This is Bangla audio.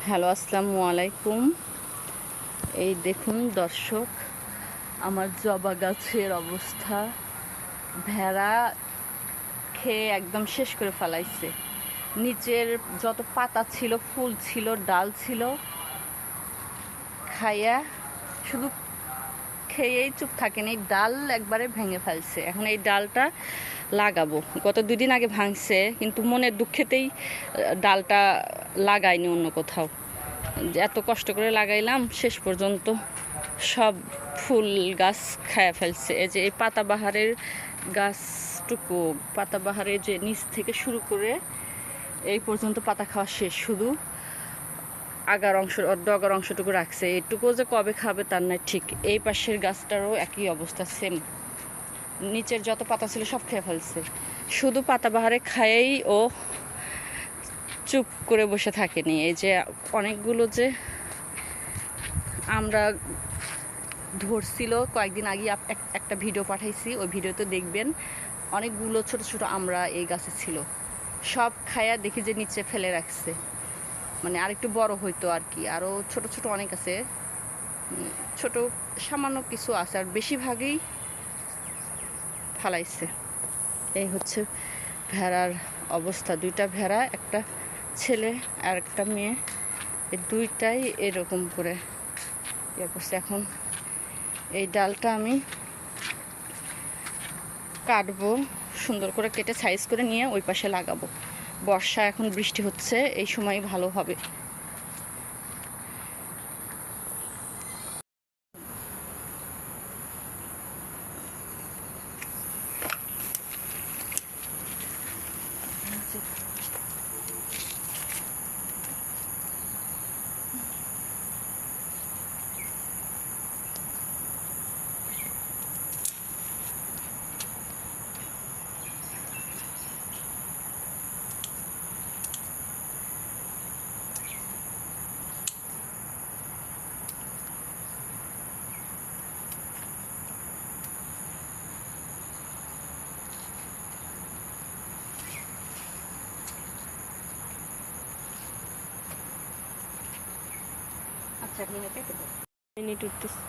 হ্যালো, আসসালামু আলাইকুম। এই দেখুন দর্শক, আমার জবা গাছের অবস্থা। ভেড়া খেয়ে একদম শেষ করে ফেলাইছে। নিচের যত পাতা ছিল, ফুল ছিল, ডাল ছিল, খাইয়া শুধু খেয়েই চুপ থাকেনি, ডাল একবারে ভেঙে ফেলছে। এখন এই ডালটা লাগাবো। গত 2 দিন আগে ভাঙছে, কিন্তু মনের দুঃখেতেই ডালটা লাগাইনি অন্য কোথাও। এত কষ্ট করে লাগাইলাম, শেষ পর্যন্ত সব ফুল গাছ খায়া ফেলছে। এই যে এই পাতাবাহারের গাছটুকু, পাতাবাহারের যে নিচ থেকে শুরু করে এই পর্যন্ত পাতা খাওয়া শেষ, শুধু আগার অংশ, ডগার অংশটুকু রাখছে। এইটুকু যে কবে খাবে তার নাই ঠিক। এই পাশের গাছটারও একই অবস্থা, সেম। নিচের যত পাতা ছিল সব খেয়ে ফেলছে, শুধু পাতাবাহারে খায়েই ও চুপ করে বসে থাকেনি। এই যে অনেকগুলো যে আমরা ধরছিল, কয়েকদিন আগে একটা ভিডিও পাঠাইছি, ওই ভিডিওতে দেখবেন অনেকগুলো ছোট ছোট আমরা এই গাছে ছিল, সব খায়া দেখি যে নিচে ফেলে রাখছে। মানে আরেকটু বড় হইতো আর কি, আরও ছোট ছোট অনেক আছে, ছোট সামান্য কিছু আছে, আর বেশিরভাগই ফালাইছে। এই হচ্ছে ভেড়ার অবস্থা। 2টা ভেড়া, একটা ছেলে আর একটা মেয়ে, এই 2টাই এরকম করে ইয়ে করছে। এখন এই ডালটা আমি কাটবো, সুন্দর করে কেটে সাইজ করে নিয়ে ওই পাশে লাগাবো। বর্ষা, এখন বৃষ্টি হচ্ছে, এই সময় ভালো হবে। আচ্ছা, মিনিট উঠতেছে।